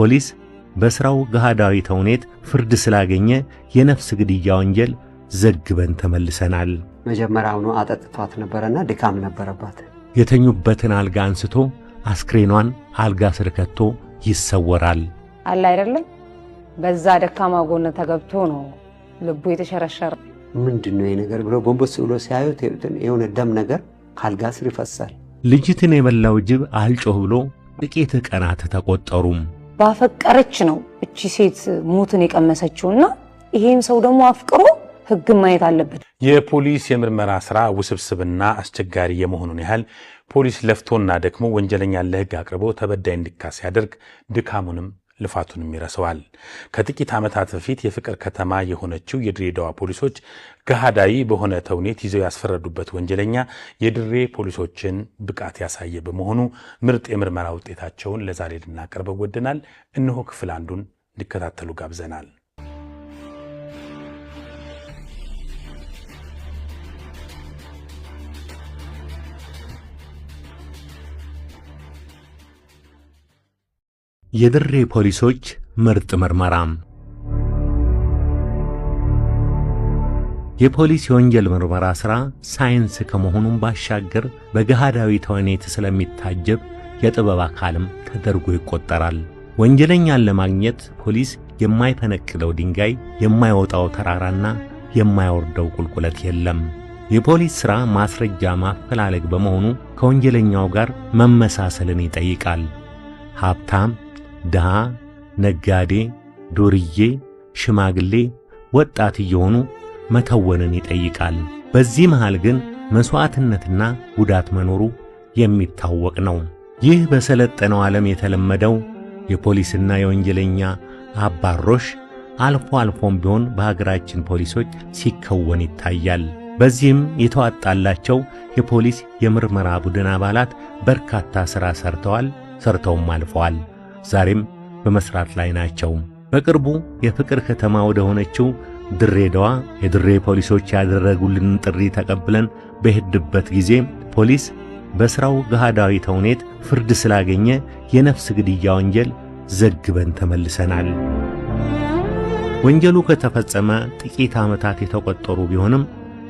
ፖሊስ በስራው ገሃዳዊ ተውኔት ፍርድ ስላገኘ የነፍስ ግድያ ወንጀል ዘግበን ተመልሰናል። መጀመሪያውኑ አጠጥቷት ነበርና ድካም ነበረባት። የተኙበትን አልጋ አንስቶ አስክሬኗን አልጋ ስር ከቶ ይሰወራል። አለ አይደለም በዛ ደካማ ጎን ተገብቶ ነው ልቡ የተሸረሸረ። ምንድነው ይሄ ነገር ብሎ ጎንበስ ብሎ ሲያዩት የሆነ ደም ነገር ካልጋ ስር ይፈሳል። ልጅትን የበላው ጅብ አልጮህ ብሎ ጥቂት ቀናት ተቆጠሩም። ባፈቀረች ነው እቺ ሴት ሞትን የቀመሰችውና ይሄን ሰው ደግሞ አፍቅሮ ህግ ማየት አለበት። የፖሊስ የምርመራ ስራ ውስብስብና አስቸጋሪ የመሆኑን ያህል ፖሊስ ለፍቶና ደክሞ ወንጀለኛን ለህግ አቅርቦ ተበዳይ እንዲካስ ያደርግ ድካሙንም ልፋቱንም ይረሰዋል። ከጥቂት ዓመታት በፊት የፍቅር ከተማ የሆነችው የድሬዳዋ ፖሊሶች ገሃዳዊ በሆነ ተውኔት ይዘው ያስፈረዱበት ወንጀለኛ የድሬ ፖሊሶችን ብቃት ያሳየ በመሆኑ ምርጥ የምርመራ ውጤታቸውን ለዛሬ ልናቀርበው ወደናል። እነሆ ክፍል አንዱን እንዲከታተሉ ጋብዘናል። የድሬ ፖሊሶች ምርጥ ምርመራ። የፖሊስ የወንጀል ምርመራ ሥራ ሳይንስ ከመሆኑም ባሻገር በገሃዳዊ ተውኔት ስለሚታጀብ የጥበብ አካልም ተደርጎ ይቆጠራል። ወንጀለኛን ለማግኘት ፖሊስ የማይፈነቅለው ድንጋይ፣ የማይወጣው ተራራና የማይወርደው ቁልቁለት የለም። የፖሊስ ሥራ ማስረጃ ማፈላለግ በመሆኑ ከወንጀለኛው ጋር መመሳሰልን ይጠይቃል። ሀብታም፣ ድሃ፣ ነጋዴ፣ ዱርዬ፣ ሽማግሌ፣ ወጣት እየሆኑ መተወንን ይጠይቃል። በዚህ መሃል ግን መስዋዕትነትና ጉዳት መኖሩ የሚታወቅ ነው። ይህ በሰለጠነው ዓለም የተለመደው የፖሊስና የወንጀለኛ አባሮሽ አልፎ አልፎም ቢሆን በሀገራችን ፖሊሶች ሲከወን ይታያል። በዚህም የተዋጣላቸው የፖሊስ የምርመራ ቡድን አባላት በርካታ ሥራ ሰርተውም አልፈዋል። ዛሬም በመስራት ላይ ናቸው። በቅርቡ የፍቅር ከተማ ወደ ሆነችው ድሬዳዋ የድሬ ፖሊሶች ያደረጉልን ጥሪ ተቀብለን በሄድበት ጊዜ ፖሊስ በስራው ገሃዳዊ ተውኔት ፍርድ ስላገኘ የነፍስ ግድያ ወንጀል ዘግበን ተመልሰናል። ወንጀሉ ከተፈጸመ ጥቂት ዓመታት የተቆጠሩ ቢሆንም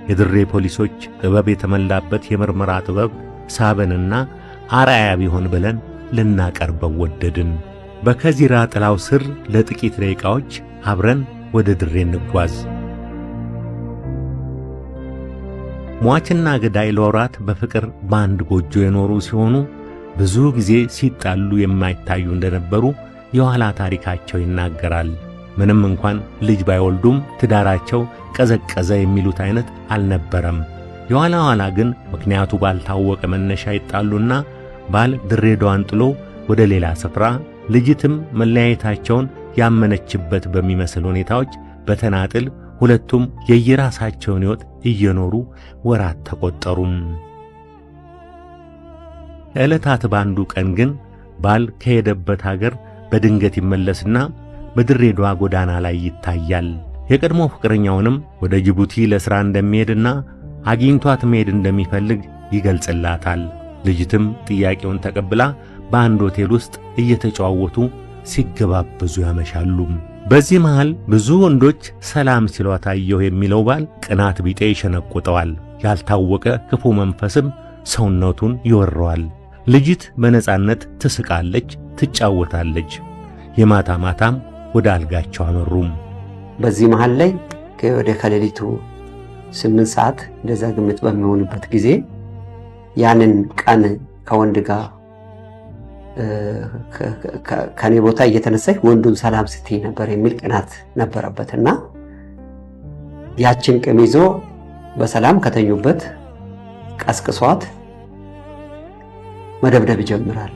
የድሬ ፖሊሶች ጥበብ የተመላበት የምርመራ ጥበብ ሳበንና አርአያ ቢሆን ብለን ልናቀርበው ወደድን። በከዚራ ጥላው ስር ለጥቂት ደቂቃዎች አብረን ወደ ድሬ እንጓዝ። ሟችና ገዳይ ለወራት በፍቅር በአንድ ጎጆ የኖሩ ሲሆኑ ብዙ ጊዜ ሲጣሉ የማይታዩ እንደነበሩ የኋላ ታሪካቸው ይናገራል። ምንም እንኳን ልጅ ባይወልዱም ትዳራቸው ቀዘቀዘ የሚሉት አይነት አልነበረም። የኋላ ኋላ ግን ምክንያቱ ባልታወቀ መነሻ ይጣሉና ባል ድሬዳዋን ጥሎ ወደ ሌላ ስፍራ፣ ልጅትም መለያየታቸውን ያመነችበት በሚመስል ሁኔታዎች በተናጥል ሁለቱም የየራሳቸውን ሕይወት እየኖሩ ወራት ተቆጠሩም። ዕለታት ባንዱ ቀን ግን ባል ከሄደበት ሀገር በድንገት ይመለስና በድሬዳዋ ጎዳና ላይ ይታያል። የቀድሞ ፍቅረኛውንም ወደ ጅቡቲ ለሥራ እንደሚሄድና አግኝቷት መሄድ እንደሚፈልግ ይገልጽላታል። ልጅትም ጥያቄውን ተቀብላ በአንድ ሆቴል ውስጥ እየተጨዋወቱ ሲገባበዙ ያመሻሉ። በዚህ መሃል ብዙ ወንዶች ሰላም ሲሏት አየሁ የሚለው ባል ቅናት ቢጤ ይሸነቁጠዋል። ያልታወቀ ክፉ መንፈስም ሰውነቱን ይወረዋል። ልጅት በነጻነት ትስቃለች፣ ትጫወታለች። የማታ ማታም ወደ አልጋቸው አመሩም። በዚህ መሃል ላይ ወደ ከሌሊቱ 8 ሰዓት እንደዛ ግምት በሚሆንበት ጊዜ ያንን ቀን ከወንድ ጋር ከኔ ቦታ እየተነሳች ወንዱን ሰላም ስትይ ነበር የሚል ቅናት ነበረበትና ያችን ቅም ይዞ በሰላም ከተኙበት ቀስቅሷት መደብደብ ይጀምራል።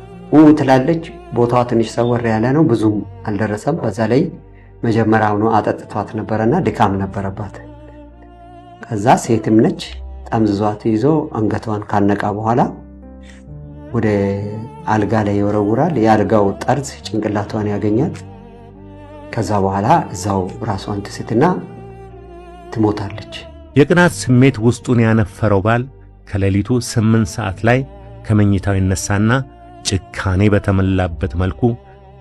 ትላለች። ቦታዋ ትንሽ ሰወር ያለ ነው፣ ብዙም አልደረሰም። በዛ ላይ መጀመሪያውኑ አጠጥቷት ነበርና ድካም ነበረባት። ከዛ ሴትም ነች፣ ጠምዝዟት ይዞ አንገቷን ካነቃ በኋላ ወደ አልጋ ላይ ይወረውራል። የአልጋው ጠርዝ ጭንቅላቷን ያገኛል። ከዛ በኋላ እዛው ራሷን ትስትና ትሞታለች። የቅናት ስሜት ውስጡን ያነፈረው ባል ከሌሊቱ 8 ሰዓት ላይ ከመኝታው ይነሳና ጭካኔ በተመላበት መልኩ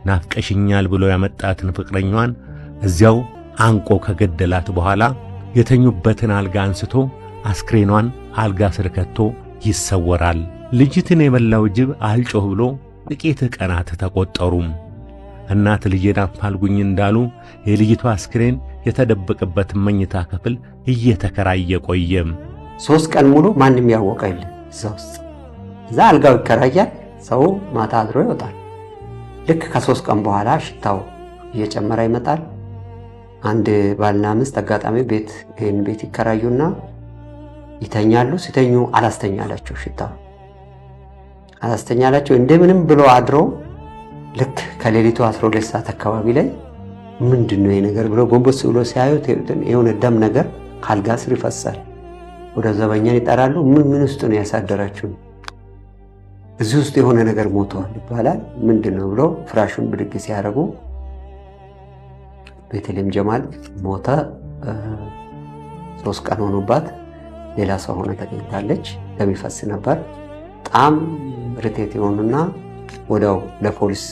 ናፍቀሽኛል ብሎ ያመጣትን ፍቅረኛዋን እዚያው አንቆ ከገደላት በኋላ የተኙበትን አልጋ አንስቶ አስክሬኗን አልጋ ስር ከቶ ይሰወራል። ልጅትን የበላው ጅብ አልጮህ ብሎ ጥቂት ቀናት ተቆጠሩም። እናት ልጄን አፋልጉኝ እንዳሉ የልጅቷ አስክሬን የተደበቀበትን መኝታ ክፍል እየተከራየ ቆየም። 3 ቀን ሙሉ ማንም ያወቀ የለም እዛ ውስጥ። እዛ አልጋው ይከራያል፣ ሰው ማታ አድሮ ይወጣል። ልክ ከ3 ቀን በኋላ ሽታው እየጨመረ ይመጣል። አንድ ባልና ሚስት አጋጣሚ ይህን ቤት ይከራዩና ይተኛሉ። ሲተኙ አላስተኛላቸው፣ ሽታው አላስተኛላቸው። እንደምንም ብሎ አድሮ ልክ ከሌሊቱ 12 ሰዓት አካባቢ ላይ ምንድነው ይሄ ነገር ብሎ ጎንበስ ብሎ ሲያዩት የሆነ ደም ነገር ካልጋ ስር ይፈሳል። ወደ ዘበኛን ይጠራሉ። ምን ውስጥ ነው ያሳደራችሁ? እዚህ ውስጥ የሆነ ነገር ሞቷል ይባላል። ምንድነው ብሎ ፍራሹን ብድግ ሲያደርጉ ቤተልሔም ጀማል ሞተ። 3 ቀን ሆኖባት ሌላ ሰው ሆነ ተገኝታለች። ደም ይፈስ ነበር። በጣም ርቴት የሆኑና ወዲያው ለፖሊስ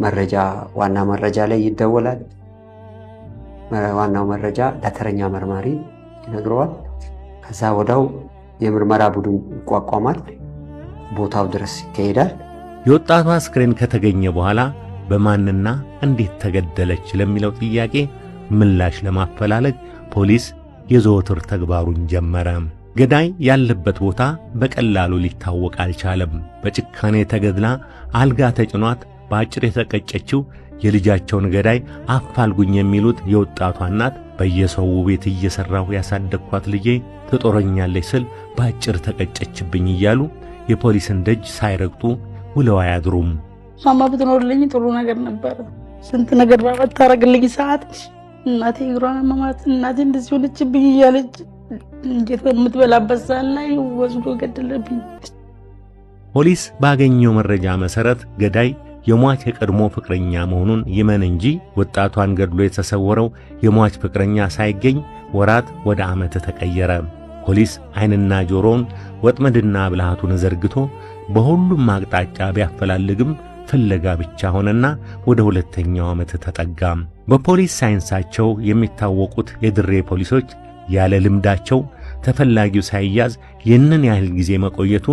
መረጃ ዋና መረጃ ላይ ይደወላል። ዋናው መረጃ ለተረኛ መርማሪ ይነግረዋል። ከዛ ወዲያው የምርመራ ቡድን ይቋቋማል። ቦታው ድረስ ይካሄዳል። የወጣቷ አስክሬን ከተገኘ በኋላ በማንና እንዴት ተገደለች ለሚለው ጥያቄ ምላሽ ለማፈላለግ ፖሊስ የዘወትር ተግባሩን ጀመረ። ገዳይ ያለበት ቦታ በቀላሉ ሊታወቅ አልቻለም። በጭካኔ ተገድላ አልጋ ተጭኗት በአጭር የተቀጨችው የልጃቸውን ገዳይ አፋልጉኝ የሚሉት የወጣቷ እናት በየሰው ቤት እየሰራሁ ያሳደግኳት ልጄ ትጦረኛለች ስል በአጭር ተቀጨችብኝ እያሉ የፖሊስን ደጅ ሳይረግጡ ውለው አያድሩም። ማማ ብትኖርልኝ ጥሩ ነገር ነበር። ስንት ነገር ባታረግልኝ ሰዓት እናቴ እግሯን ማማት እናቴ እንደዚህ ሆነችብኝ እያለች እንዴት በምትበላበት ሰዓት ላይ ወስዶ ገደለብኝ። ፖሊስ ባገኘው መረጃ መሰረት ገዳይ የሟች የቀድሞ ፍቅረኛ መሆኑን ይመን እንጂ ወጣቷን ገድሎ የተሰወረው የሟች ፍቅረኛ ሳይገኝ ወራት ወደ ዓመት ተቀየረ። ፖሊስ ዓይንና ጆሮውን ወጥመድና ብልሃቱን ዘርግቶ በሁሉም አቅጣጫ ቢያፈላልግም ፍለጋ ብቻ ሆነና ወደ 2ኛው ዓመት ተጠጋ። በፖሊስ ሳይንሳቸው የሚታወቁት የድሬ ፖሊሶች ያለ ልምዳቸው ተፈላጊው ሳይያዝ ይህንን ያህል ጊዜ መቆየቱ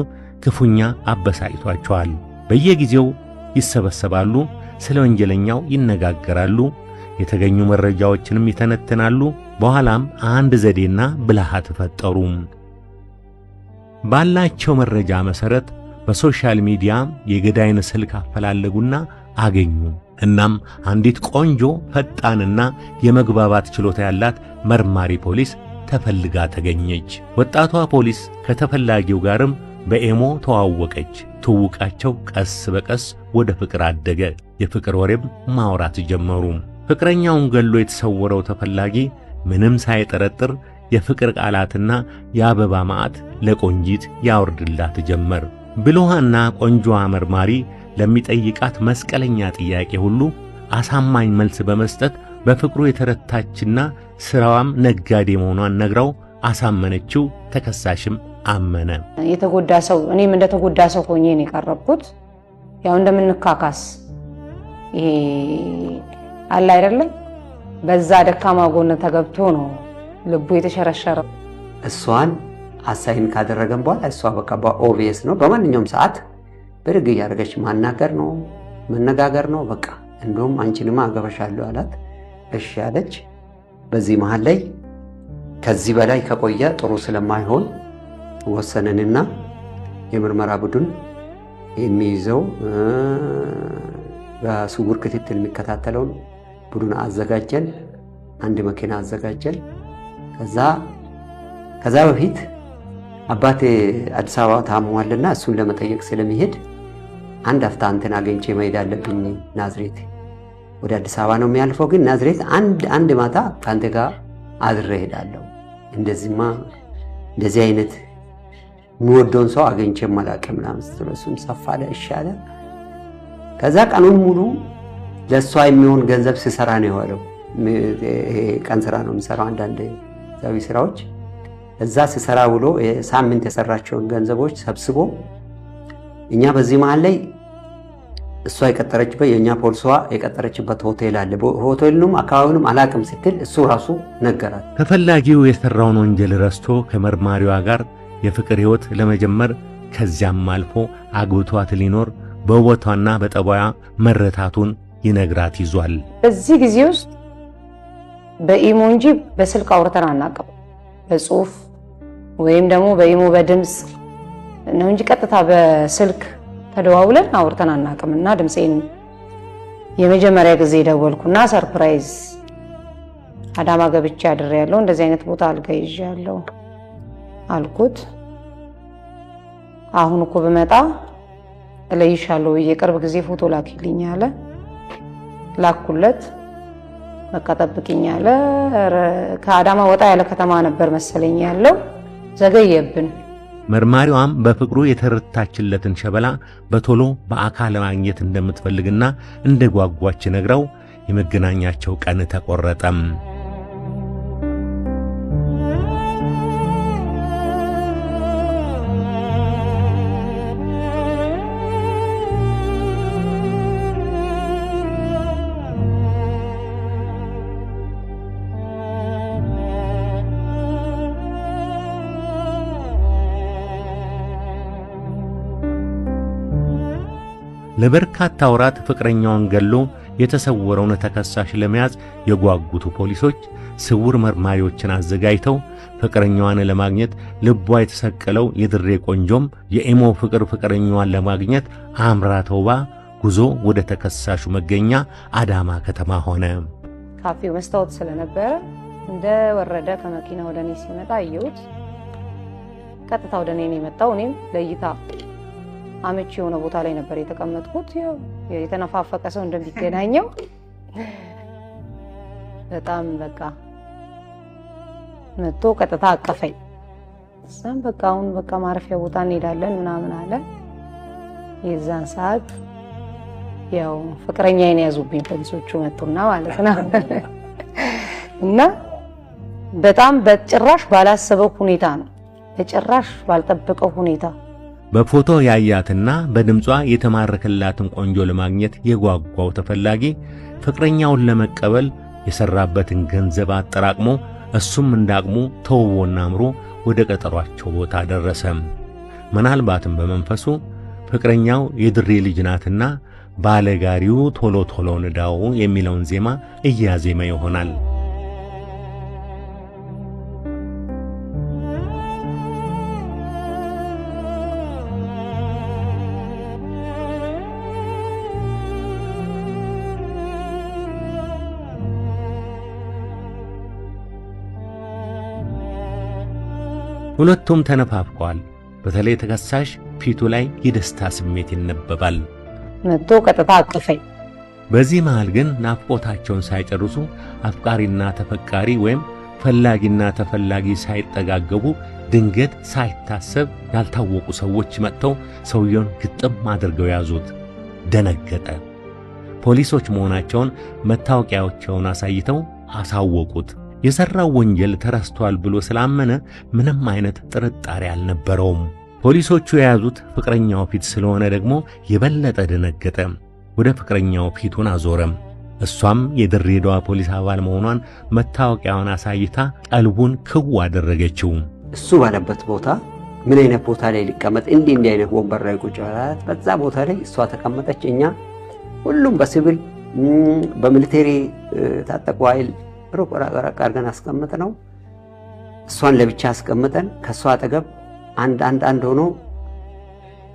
ክፉኛ አበሳጭቷቸዋል። በየጊዜው ይሰበሰባሉ፣ ስለ ወንጀለኛው ይነጋገራሉ፣ የተገኙ መረጃዎችንም ይተነትናሉ። በኋላም አንድ ዘዴና ብልሃት ፈጠሩ። ባላቸው መረጃ መሰረት በሶሻል ሚዲያ የገዳይን ስልክ አፈላለጉና አገኙ። እናም አንዲት ቆንጆ ፈጣንና የመግባባት ችሎታ ያላት መርማሪ ፖሊስ ተፈልጋ ተገኘች። ወጣቷ ፖሊስ ከተፈላጊው ጋርም በኤሞ ተዋወቀች። ትውውቃቸው ቀስ በቀስ ወደ ፍቅር አደገ። የፍቅር ወሬም ማውራት ጀመሩ። ፍቅረኛውን ገሎ የተሰወረው ተፈላጊ ምንም ሳይጠረጥር የፍቅር ቃላትና የአበባ ማዕት ለቆንጂት ያወርድላት ጀመር። ብልሃና ቆንጆዋ መርማሪ ለሚጠይቃት መስቀለኛ ጥያቄ ሁሉ አሳማኝ መልስ በመስጠት በፍቅሩ የተረታችና ስራዋም ነጋዴ መሆኗን ነግራው አሳመነችው። ተከሳሽም አመነ። የተጎዳ ሰው እኔም እንደተጎዳ ሰው ሆኜ ነው የቀረብኩት። ያው እንደምንካካስ ይሄ አለ አይደለም፣ በዛ ደካማ ጎን ተገብቶ ነው ልቡ የተሸረሸረው። እሷን አሳይን ካደረገን በኋላ እሷ በቃ በኦቪየስ ነው በማንኛውም ሰዓት በርግ ያደረገች ማናገር ነው መነጋገር ነው። በቃ እንደውም አንቺንማ አገባሻለሁ አላት። እሺ አለች። በዚህ መሃል ላይ ከዚህ በላይ ከቆየ ጥሩ ስለማይሆን ወሰነንና የምርመራ ቡድን የሚይዘው በስውር ክትትል የሚከታተለውን ቡድን አዘጋጀን። አንድ መኪና አዘጋጀን። ከዛ በፊት አባቴ አዲስ አበባ ታሟልና እሱን ለመጠየቅ ስለሚሄድ አንድ አፍታ አንተን አገኝቼ መሄድ አለብኝ ናዝሬት። ወደ አዲስ አበባ ነው የሚያልፈው፣ ግን ናዝሬት አንድ ማታ ካንተ ጋር አድሬ እሄዳለሁ። እንደዚህ አይነት የሚወደውን ሰው አገኝቼ ማላቀም ምናምን ስትለው እሱም ሰፋለ እሺ አለ። ከዛ ቀኑን ሙሉ ለእሷ የሚሆን ገንዘብ ሲሰራ ነው የዋለው። ቀን ስራ ነው የሚሰራው፣ አንዳንድ ዛዊ ስራዎች እዛ ሲሰራ ውሎ ሳምንት የሰራቸውን ገንዘቦች ሰብስቦ እኛ በዚህ መሃል ላይ እሷ የቀጠረችበት የእኛ ፖሊሷ የቀጠረችበት ሆቴል አለ። ሆቴሉንም አካባቢውንም አላቅም ስትል እሱ ራሱ ነገራት። ተፈላጊው የሠራውን ወንጀል ረስቶ ከመርማሪዋ ጋር የፍቅር ሕይወት ለመጀመር ከዚያም አልፎ አግብቷት ሊኖር በውበቷና በጠባያ መረታቱን ይነግራት ይዟል። በዚህ ጊዜ ውስጥ በኢሞ እንጂ በስልክ አውርተን አናውቅም። በጽሁፍ ወይም ደግሞ በኢሞ በድምፅ ነው እንጂ ቀጥታ በስልክ ተደዋውለን አውርተን አናውቅምና ድምጼን የመጀመሪያ ጊዜ ደወልኩና ሰርፕራይዝ አዳማ ገብቼ አድሬያለሁ፣ እንደዚህ አይነት ቦታ አልጋ ይዣለሁ አልኩት። አሁን እኮ በመጣ እለይሻለሁ የቅርብ ጊዜ ፎቶ ላኪልኝ አለ። ላኩለት። በቃ ጠብቂኝ አለ። ከአዳማ ወጣ ያለ ከተማ ነበር መሰለኝ ያለው። ዘገየብን። መርማሪዋም በፍቅሩ የተረታችለትን ሸበላ በቶሎ በአካል ማግኘት እንደምትፈልግና እንደጓጓች ነግረው የመገናኛቸው ቀን ተቆረጠም። ለበርካታ ወራት ፍቅረኛውን ገሎ የተሰወረውን ተከሳሽ ለመያዝ የጓጉቱ ፖሊሶች ስውር መርማሪዎችን አዘጋጅተው ፍቅረኛዋን ለማግኘት ልቧ የተሰቀለው የድሬ ቆንጆም የኢሞ ፍቅረኛዋን ለማግኘት አምራ ተውባ ጉዞ ወደ ተከሳሹ መገኛ አዳማ ከተማ ሆነ። ካፌው መስታወት ስለነበረ እንደ ወረደ ከመኪና ወደ እኔ ሲመጣ አየሁት። ቀጥታ ወደ እኔ ነው የመጣው። እኔም ለይታ አመቺ የሆነ ቦታ ላይ ነበር የተቀመጥኩት። ያው የተነፋፈቀ ሰው እንደሚገናኘው በጣም በቃ መጥቶ ቀጥታ አቀፈኝ። እዛም በቃ አሁን በቃ ማረፊያ ቦታ እንሄዳለን ምናምን አለ። የዛን ሰዓት ያው ፍቅረኛዬን ያዙብኝ ፖሊሶቹ መጡና ማለት ነው። እና በጣም በጭራሽ ባላሰበው ሁኔታ ነው፣ በጭራሽ ባልጠበቀው ሁኔታ በፎቶ ያያትና በድምጿ የተማረከላትን ቆንጆ ለማግኘት የጓጓው ተፈላጊ ፍቅረኛውን ለመቀበል የሰራበትን ገንዘብ አጠራቅሞ እሱም እንዳቅሙ ተውቦና አምሮ ወደ ቀጠሯቸው ቦታ ደረሰ። ምናልባትም በመንፈሱ ፍቅረኛው የድሬ ልጅ ናትና ባለጋሪው ቶሎ ቶሎ ንዳው የሚለውን ዜማ እያዜመ ይሆናል። ሁለቱም ተነፋፍቀዋል። በተለይ ተከሳሽ ፊቱ ላይ የደስታ ስሜት ይነበባል። መጥቶ ቀጥታ አቀፈኝ። በዚህ መሃል ግን ናፍቆታቸውን ሳይጨርሱ አፍቃሪና ተፈቃሪ ወይም ፈላጊና ተፈላጊ ሳይጠጋገቡ ድንገት ሳይታሰብ ያልታወቁ ሰዎች መጥተው ሰውየውን ግጥም አድርገው ያዙት። ደነገጠ። ፖሊሶች መሆናቸውን መታወቂያቸውን አሳይተው አሳወቁት። የሰራው ወንጀል ተረስቷል ብሎ ስላመነ ምንም አይነት ጥርጣሬ አልነበረውም። ፖሊሶቹ የያዙት ፍቅረኛው ፊት ስለሆነ ደግሞ የበለጠ ደነገጠ። ወደ ፍቅረኛው ፊቱን አዞረም። እሷም የድሬዳዋ ፖሊስ አባል መሆኗን መታወቂያውን አሳይታ ቀልቡን ክው አደረገችው። እሱ ባለበት ቦታ ምን አይነት ቦታ ላይ ሊቀመጥ እንዲህ አይነት ወንበር ላይ ቁጭ አላት። በዛ ቦታ ላይ እሷ ተቀመጠች። እኛ ሁሉም በሲቪል በሚሊቴሪ ታጠቁ ኃይል ሩቅ አድርገን አስቀምጥ ነው። እሷን ለብቻ አስቀምጠን ከሷ አጠገብ አንድ ሆኖ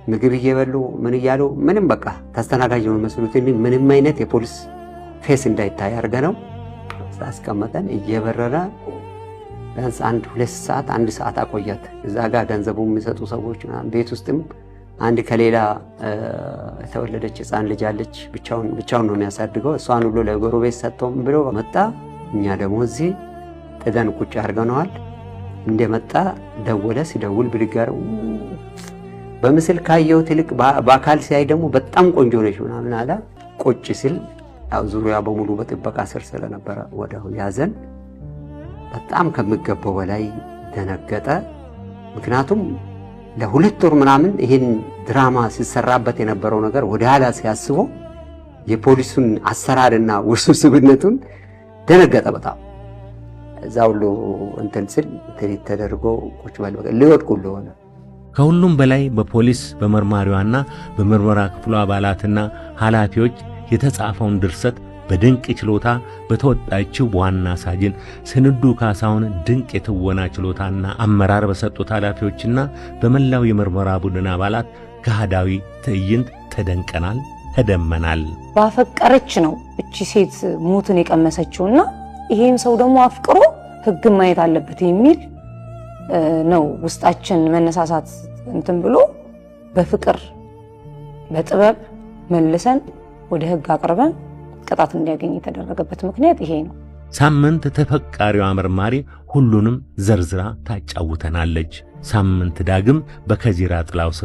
ምግብ እየበሉ ምን እያሉ ምንም በቃ ተስተናጋጅ ነው መስሉት እንጂ ምንም አይነት የፖሊስ ፌስ እንዳይታይ አድርገነው አስቀምጠን እየበረረ ቢያንስ 1 ሰዓት አቆያት። እዛ ጋር ገንዘቡ የሚሰጡ ሰዎች ቤት ውስጥም አንድ ከሌላ የተወለደች ሕፃን ልጅ አለች። ብቻውን ነው የሚያሳድገው። እሷን ሁሉ ለጎረቤት ሰጥቶም ብሎ መጣ። እኛ ደግሞ እዚህ ጥደን ቁጭ አድርገነዋል። እንደመጣ ደወለ። ሲደውል ብድጋር በምስል ካየሁት ይልቅ በአካል ሲያይ ደግሞ በጣም ቆንጆ ነሽ ምናምን አለ። ቁጭ ሲል ያው ዙሪያ በሙሉ በጥበቃ ስር ስለነበረ ወዲያው ያዘን። በጣም ከሚገባው በላይ ደነገጠ። ምክንያቱም ለሁለት ወር ምናምን ይሄን ድራማ ሲሰራበት የነበረው ነገር ወደ ኋላ ሲያስበው የፖሊሱን አሰራርና ውስብስብነቱን ደነገጠ በጣም። እዛ ሁሉ እንትን ስል ትሪት ተደርጎ ቁጭ በል በቃ ሊወድቁ ሆነ። ከሁሉም በላይ በፖሊስ በመርማሪዋና በምርመራ ክፍሉ አባላትና ኃላፊዎች የተጻፈውን ድርሰት በድንቅ ችሎታ በተወጣችው በዋና ሳጅን ስንዱ ካሳሁን ድንቅ የትወና ችሎታና አመራር በሰጡት ኃላፊዎችና በመላው የምርመራ ቡድን አባላት ገሃዳዊ ትዕይንት ተደንቀናል፣ ተደመናል። ባፈቀረች ነው እቺ ሴት ሞትን የቀመሰችውና ይሄን ሰው ደግሞ አፍቅሮ ሕግ ማየት አለበት የሚል ነው ውስጣችን መነሳሳት እንትን ብሎ በፍቅር በጥበብ መልሰን ወደ ሕግ አቅርበን ቅጣት እንዲያገኝ የተደረገበት ምክንያት ይሄ ነው። ሳምንት ተፈቃሪዋ መርማሪ ሁሉንም ዘርዝራ ታጫውተናለች። ሳምንት ዳግም በከዚራ ጥላው ስር